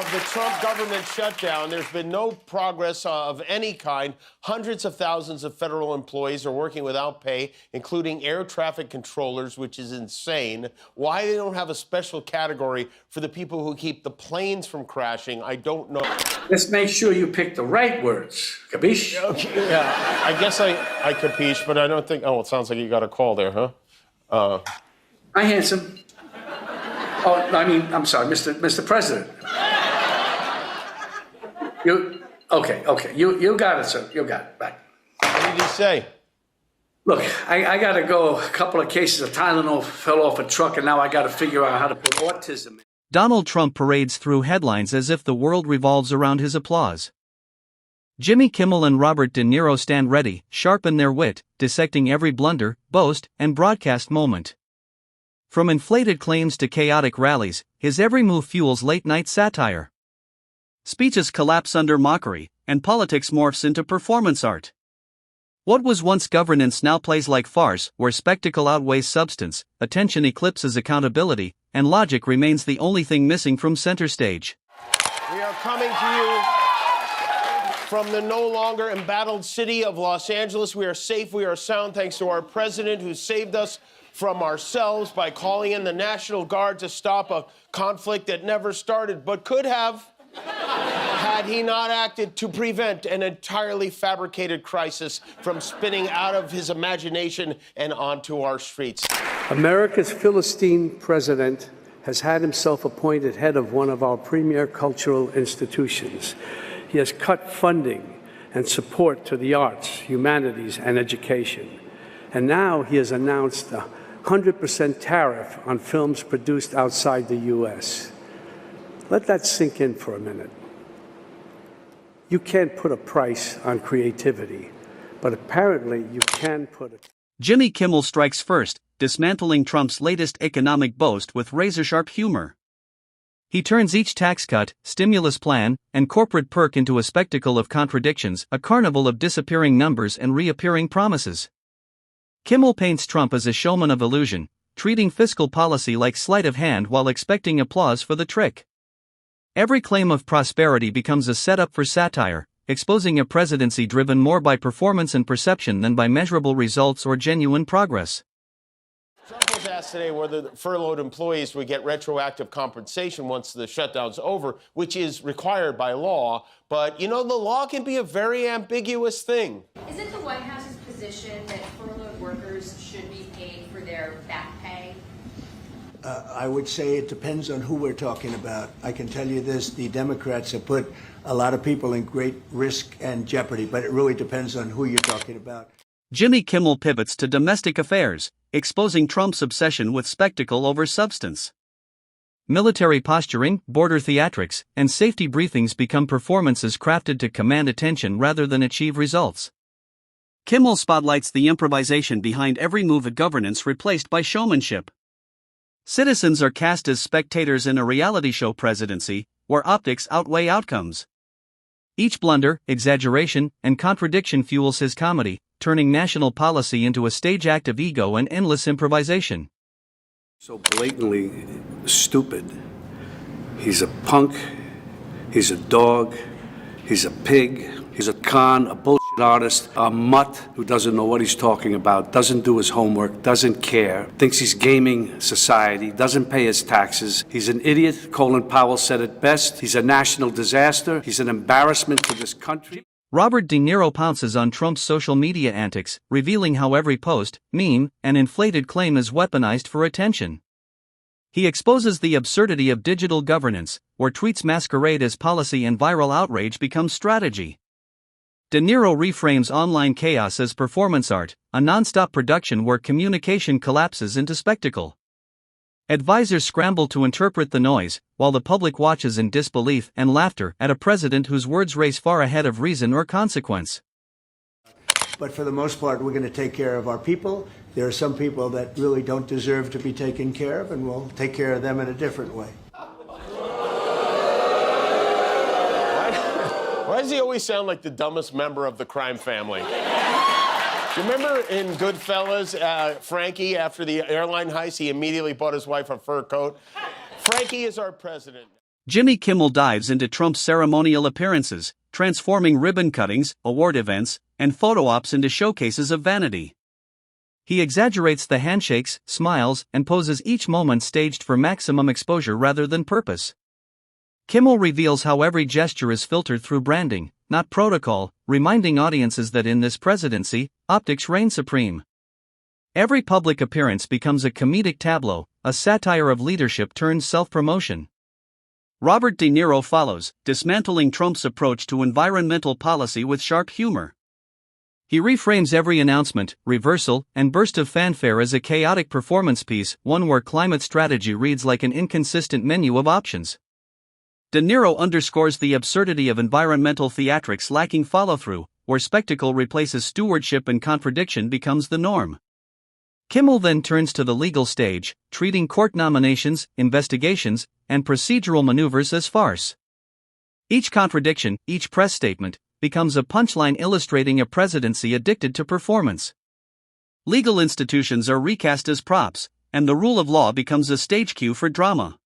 of the Trump government shutdown, there's been no progress of any kind. Hundreds of thousands of federal employees are working without pay, including air traffic controllers, which is insane. Why they don't have a special category for the people who keep the planes from crashing, I don't know. Let's make sure you pick the right words. Capiche? Okay, yeah, I guess I capiche, but I don't think... Oh, it sounds like you got a call there, huh? Hi, handsome. Oh, I mean, I'm sorry, Mr. President. You got it, sir. You got it. Right. What did he say? Look, I got to go. A couple of cases of Tylenol fell off a truck, and now I got to figure out how to put autism in. Donald Trump parades through headlines as if the world revolves around his applause. Jimmy Kimmel and Robert De Niro stand ready, sharpen their wit, dissecting every blunder, boast, and broadcast moment. From inflated claims to chaotic rallies, his every move fuels late-night satire. Speeches collapse under mockery, and politics morphs into performance art. What was once governance now plays like farce, where spectacle outweighs substance, attention eclipses accountability, and logic remains the only thing missing from center stage. We are coming to you from the no longer embattled city of Los Angeles. We are safe, we are sound, thanks to our president who saved us from ourselves by calling in the National Guard to stop a conflict that never started, but could have, had he not acted to prevent an entirely fabricated crisis from spinning out of his imagination and onto our streets. America's Philistine president has had himself appointed head of one of our premier cultural institutions. He has cut funding and support to the arts, humanities, and education. And now he has announced a 100% tariff on films produced outside the U.S. Let that sink in for a minute. You can't put a price on creativity, but apparently you can put it. Jimmy Kimmel strikes first, dismantling Trump's latest economic boast with razor-sharp humor. He turns each tax cut, stimulus plan, and corporate perk into a spectacle of contradictions, a carnival of disappearing numbers and reappearing promises. Kimmel paints Trump as a showman of illusion, treating fiscal policy like sleight of hand while expecting applause for the trick. Every claim of prosperity becomes a setup for satire, exposing a presidency driven more by performance and perception than by measurable results or genuine progress. Trump was asked today whether furloughed employees would get retroactive compensation once the shutdown's over, which is required by law. But, you know, the law can be a very ambiguous thing. Is it the White House's position that furloughed workers should be paid for their back pay? I would say it depends on who we're talking about. I can tell you this, the Democrats have put a lot of people in great risk and jeopardy, but it really depends on who you're talking about. Jimmy Kimmel pivots to domestic affairs, exposing Trump's obsession with spectacle over substance. Military posturing, border theatrics, and safety briefings become performances crafted to command attention rather than achieve results. Kimmel spotlights the improvisation behind every move of governance replaced by showmanship. Citizens are cast as spectators in a reality show presidency, where optics outweigh outcomes. Each blunder, exaggeration, and contradiction fuels his comedy, turning national policy into a stage act of ego and endless improvisation. So blatantly stupid. He's a punk, he's a dog, he's a pig, he's a con, a bullshit artist, a mutt who doesn't know what he's talking about, doesn't do his homework, doesn't care, thinks he's gaming society, doesn't pay his taxes. He's an idiot. Colin Powell said it best. He's a national disaster. He's an embarrassment to this country. Robert De Niro pounces on Trump's social media antics, revealing how every post, meme, and inflated claim is weaponized for attention. He exposes the absurdity of digital governance, where tweets masquerade as policy and viral outrage become strategy. De Niro reframes online chaos as performance art, a non-stop production where communication collapses into spectacle. Advisors scramble to interpret the noise, while the public watches in disbelief and laughter at a president whose words race far ahead of reason or consequence. But for the most part, we're going to take care of our people. There are some people that really don't deserve to be taken care of, and we'll take care of them in a different way. Why does he always sound like the dumbest member of the crime family? Do you remember in Goodfellas, Frankie, after the airline heist, he immediately bought his wife a fur coat? Frankie is our president. Jimmy Kimmel dives into Trump's ceremonial appearances, transforming ribbon cuttings, award events, and photo ops into showcases of vanity. He exaggerates the handshakes, smiles, and poses, each moment staged for maximum exposure rather than purpose. Kimmel reveals how every gesture is filtered through branding, not protocol, reminding audiences that in this presidency, optics reign supreme. Every public appearance becomes a comedic tableau, a satire of leadership turned self-promotion. Robert De Niro follows, dismantling Trump's approach to environmental policy with sharp humor. He reframes every announcement, reversal, and burst of fanfare as a chaotic performance piece, one where climate strategy reads like an inconsistent menu of options. De Niro underscores the absurdity of environmental theatrics lacking follow-through, where spectacle replaces stewardship and contradiction becomes the norm. Kimmel then turns to the legal stage, treating court nominations, investigations, and procedural maneuvers as farce. Each contradiction, each press statement, becomes a punchline illustrating a presidency addicted to performance. Legal institutions are recast as props, and the rule of law becomes a stage cue for drama.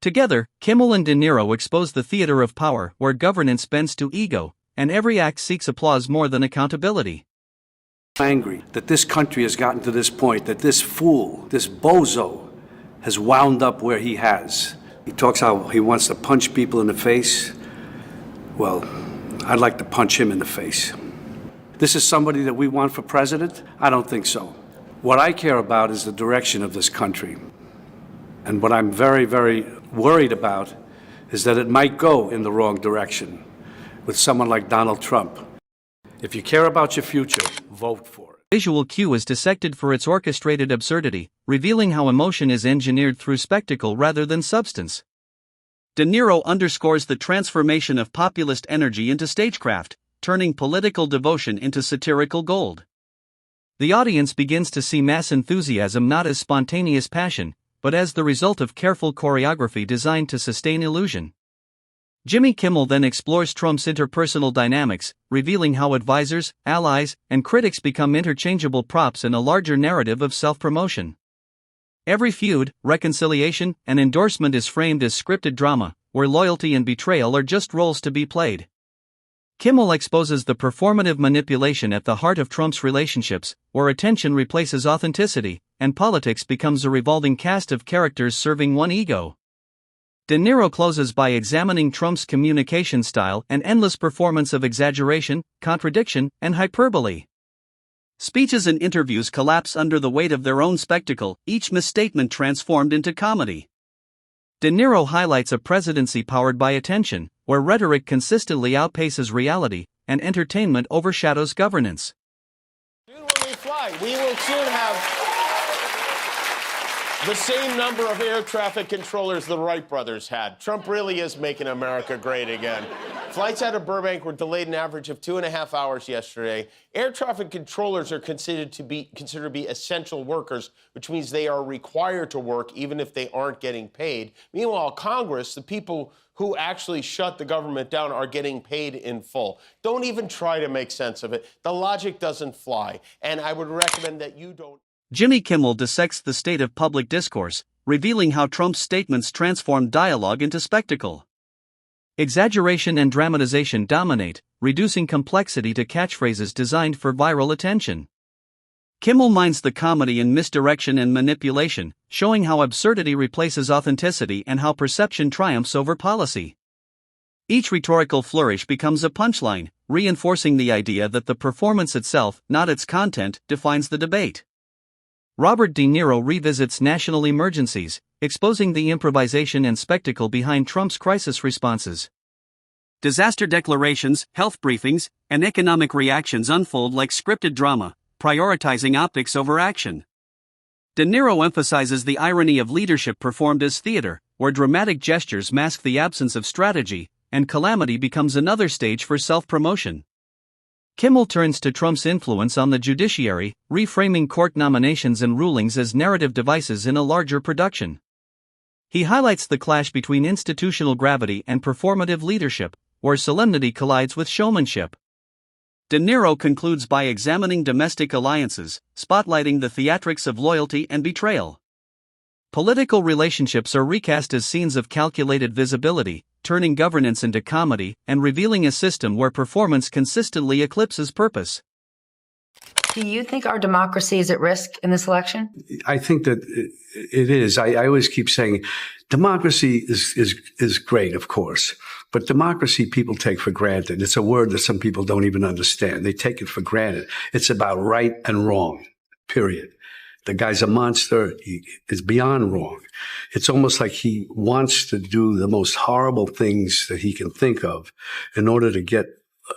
Together, Kimmel and De Niro expose the theater of power where governance bends to ego, and every act seeks applause more than accountability. Angry that this country has gotten to this point, that this fool, this bozo, has wound up where he has. He talks how he wants to punch people in the face. Well, I'd like to punch him in the face. This is somebody that we want for president? I don't think so. What I care about is the direction of this country. And what I'm very, very worried about is that it might go in the wrong direction with someone like Donald Trump. If you care about your future, vote for it. Visual cue is dissected for its orchestrated absurdity, revealing how emotion is engineered through spectacle rather than substance. De Niro underscores the transformation of populist energy into stagecraft, turning political devotion into satirical gold. The audience begins to see mass enthusiasm not as spontaneous passion, but as the result of careful choreography designed to sustain illusion. Jimmy Kimmel then explores Trump's interpersonal dynamics, revealing how advisors, allies, and critics become interchangeable props in a larger narrative of self-promotion. Every feud, reconciliation, and endorsement is framed as scripted drama, where loyalty and betrayal are just roles to be played. Kimmel exposes the performative manipulation at the heart of Trump's relationships, where attention replaces authenticity, and politics becomes a revolving cast of characters serving one ego. De Niro closes by examining Trump's communication style and endless performance of exaggeration, contradiction, and hyperbole. Speeches and interviews collapse under the weight of their own spectacle, each misstatement transformed into comedy. De Niro highlights a presidency powered by attention, where rhetoric consistently outpaces reality, and entertainment overshadows governance. Soon when we fly, we will soon have the same number of air traffic controllers the Wright brothers had. Trump really is making America great again. Flights out of Burbank were delayed an average of 2.5 hours yesterday. Air traffic controllers are considered to be essential workers, which means they are required to work even if they aren't getting paid. Meanwhile, Congress, the people who actually shut the government down, are getting paid in full. Don't even try to make sense of it. The logic doesn't fly, and I would recommend that you don't. Jimmy Kimmel dissects the state of public discourse, revealing how Trump's statements transformed dialogue into spectacle. Exaggeration and dramatization dominate, reducing complexity to catchphrases designed for viral attention. Kimmel mines the comedy in misdirection and manipulation, showing how absurdity replaces authenticity and how perception triumphs over policy. Each rhetorical flourish becomes a punchline, reinforcing the idea that the performance itself, not its content, defines the debate. Robert De Niro revisits national emergencies, exposing the improvisation and spectacle behind Trump's crisis responses. Disaster declarations, health briefings, and economic reactions unfold like scripted drama, prioritizing optics over action. De Niro emphasizes the irony of leadership performed as theater, where dramatic gestures mask the absence of strategy, and calamity becomes another stage for self-promotion. Kimmel turns to Trump's influence on the judiciary, reframing court nominations and rulings as narrative devices in a larger production. He highlights the clash between institutional gravity and performative leadership, where solemnity collides with showmanship. De Niro concludes by examining domestic alliances, spotlighting the theatrics of loyalty and betrayal. Political relationships are recast as scenes of calculated visibility, turning governance into comedy and revealing a system where performance consistently eclipses purpose. Do you think our democracy is at risk in this election? I think that it is. I always keep saying democracy is great, of course, but democracy people take for granted. It's a word that some people don't even understand. They take it for granted. It's about right and wrong, period. The guy's a monster. He is beyond wrong. It's almost like he wants to do the most horrible things that he can think of in order to get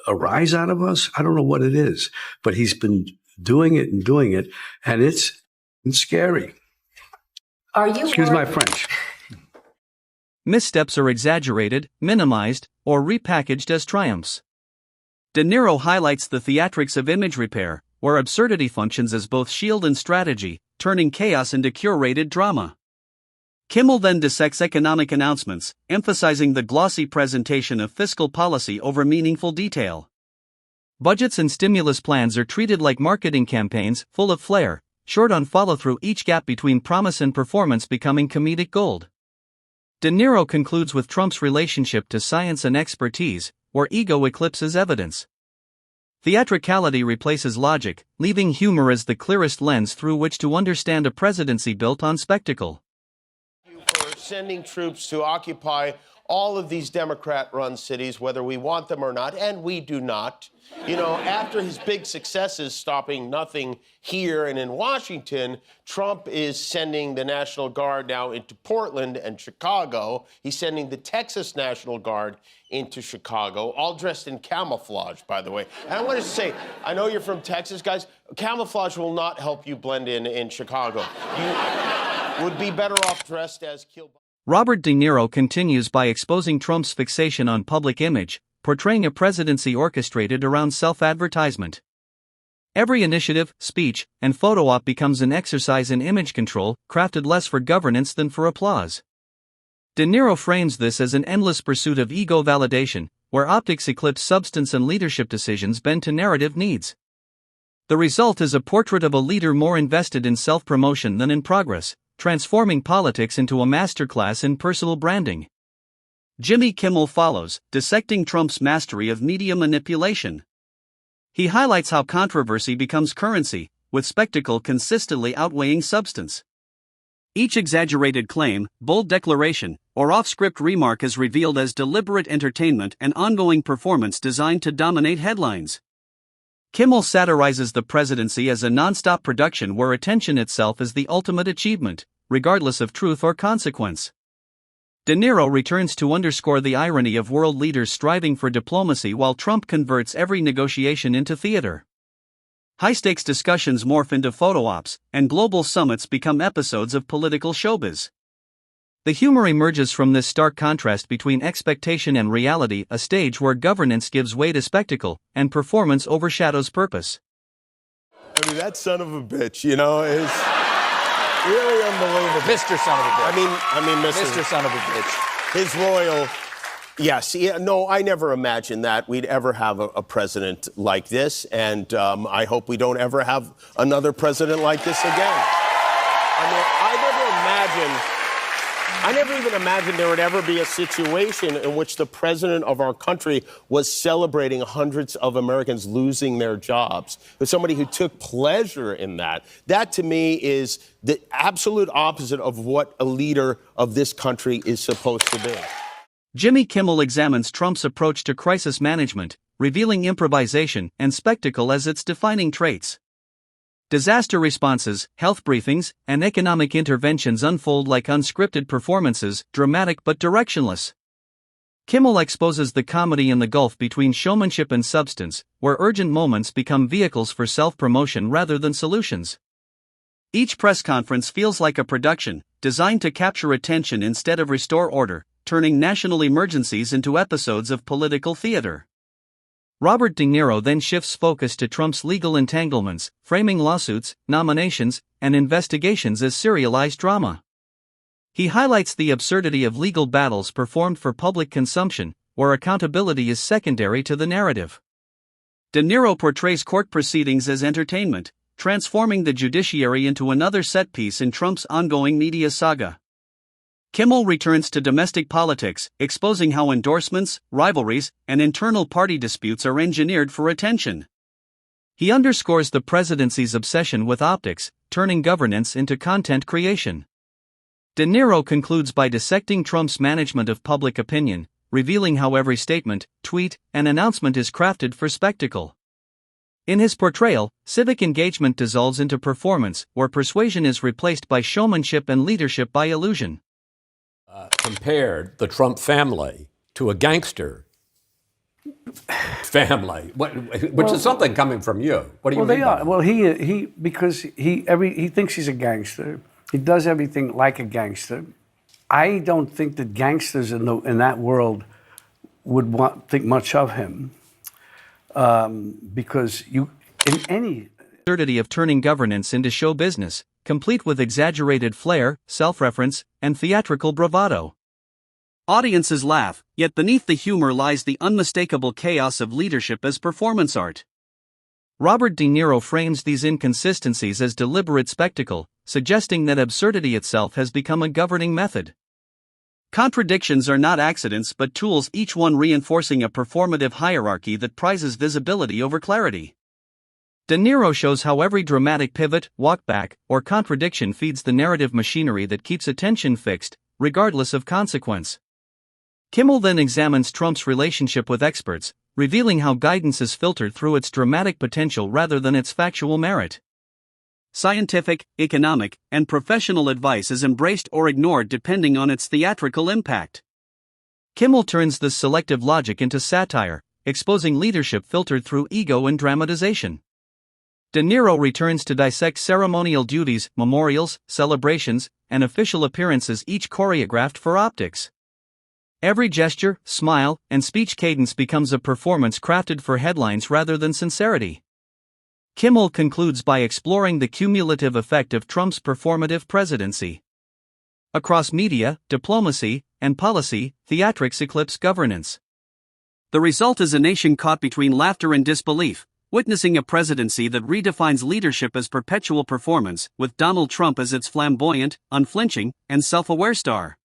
a rise out of us. I don't know what it is, but he's been doing it, and it's scary. Are you Excuse my French. Missteps are exaggerated, minimized, or repackaged as triumphs. De Niro highlights the theatrics of image repair, where absurdity functions as both shield and strategy, turning chaos into curated drama. Kimmel then dissects economic announcements, emphasizing the glossy presentation of fiscal policy over meaningful detail. Budgets and stimulus plans are treated like marketing campaigns, full of flair, short on follow-through, each gap between promise and performance becoming comedic gold. De Niro concludes with Trump's relationship to science and expertise, where ego eclipses evidence. Theatricality replaces logic, leaving humor as the clearest lens through which to understand a presidency built on spectacle. For sending troops to occupy all of these Democrat-run cities, whether we want them or not, and we do not. You know, after his big successes stopping nothing here and in Washington, Trump is sending the National Guard now into Portland and Chicago. He's sending the Texas National Guard into Chicago, all dressed in camouflage, by the way. And I want to say, I know you're from Texas, guys. Camouflage will not help you blend in Chicago. You would be better off dressed as killed. Robert De Niro continues by exposing Trump's fixation on public image, portraying a presidency orchestrated around self-advertisement. Every initiative, speech, and photo op becomes an exercise in image control, crafted less for governance than for applause. De Niro frames this as an endless pursuit of ego validation, where optics eclipse substance and leadership decisions bend to narrative needs. The result is a portrait of a leader more invested in self-promotion than in progress, transforming politics into a masterclass in personal branding. Jimmy Kimmel follows, dissecting Trump's mastery of media manipulation. He highlights how controversy becomes currency, with spectacle consistently outweighing substance. Each exaggerated claim, bold declaration, or off-script remark is revealed as deliberate entertainment and ongoing performance designed to dominate headlines. Kimmel satirizes the presidency as a non-stop production where attention itself is the ultimate achievement, regardless of truth or consequence. De Niro returns to underscore the irony of world leaders striving for diplomacy while Trump converts every negotiation into theater. High-stakes discussions morph into photo ops, and global summits become episodes of political showbiz. The humor emerges from this stark contrast between expectation and reality, a stage where governance gives way to spectacle, and performance overshadows purpose. I mean, that son of a bitch, you know, is really unbelievable. Mr. Son of a bitch. I mean, Mr. Son of a bitch. His royal... Yes, no, I never imagined that we'd ever have a president like this, and I hope we don't ever have another president like this again. I mean, I never even imagined there would ever be a situation in which the president of our country was celebrating hundreds of Americans losing their jobs. There's somebody who took pleasure in that. That, to me, is the absolute opposite of what a leader of this country is supposed to be. Jimmy Kimmel examines Trump's approach to crisis management, revealing improvisation and spectacle as its defining traits. Disaster responses, health briefings, and economic interventions unfold like unscripted performances, dramatic but directionless. Kimmel exposes the comedy in the gulf between showmanship and substance, where urgent moments become vehicles for self-promotion rather than solutions. Each press conference feels like a production, designed to capture attention instead of restore order, turning national emergencies into episodes of political theater. Robert De Niro then shifts focus to Trump's legal entanglements, framing lawsuits, nominations, and investigations as serialized drama. He highlights the absurdity of legal battles performed for public consumption, where accountability is secondary to the narrative. De Niro portrays court proceedings as entertainment, transforming the judiciary into another set piece in Trump's ongoing media saga. Kimmel returns to domestic politics, exposing how endorsements, rivalries, and internal party disputes are engineered for attention. He underscores the presidency's obsession with optics, turning governance into content creation. De Niro concludes by dissecting Trump's management of public opinion, revealing how every statement, tweet, and announcement is crafted for spectacle. In his portrayal, civic engagement dissolves into performance, where persuasion is replaced by showmanship and leadership by illusion. Compared the Trump family to a gangster family, which is something coming from you. What do you mean? They are. Well, because he thinks he's a gangster. He does everything like a gangster. I don't think that gangsters in that world would think much of him, because absurdity of turning governance into show business, complete with exaggerated flair, self-reference, and theatrical bravado. Audiences laugh, yet beneath the humor lies the unmistakable chaos of leadership as performance art. Robert De Niro frames these inconsistencies as deliberate spectacle, suggesting that absurdity itself has become a governing method. Contradictions are not accidents but tools, each one reinforcing a performative hierarchy that prizes visibility over clarity. De Niro shows how every dramatic pivot, walkback, or contradiction feeds the narrative machinery that keeps attention fixed, regardless of consequence. Kimmel then examines Trump's relationship with experts, revealing how guidance is filtered through its dramatic potential rather than its factual merit. Scientific, economic, and professional advice is embraced or ignored depending on its theatrical impact. Kimmel turns this selective logic into satire, exposing leadership filtered through ego and dramatization. De Niro returns to dissect ceremonial duties, memorials, celebrations, and official appearances, each choreographed for optics. Every gesture, smile, and speech cadence becomes a performance crafted for headlines rather than sincerity. Kimmel concludes by exploring the cumulative effect of Trump's performative presidency. Across media, diplomacy, and policy, theatrics eclipse governance. The result is a nation caught between laughter and disbelief, witnessing a presidency that redefines leadership as perpetual performance, with Donald Trump as its flamboyant, unflinching, and self-aware star.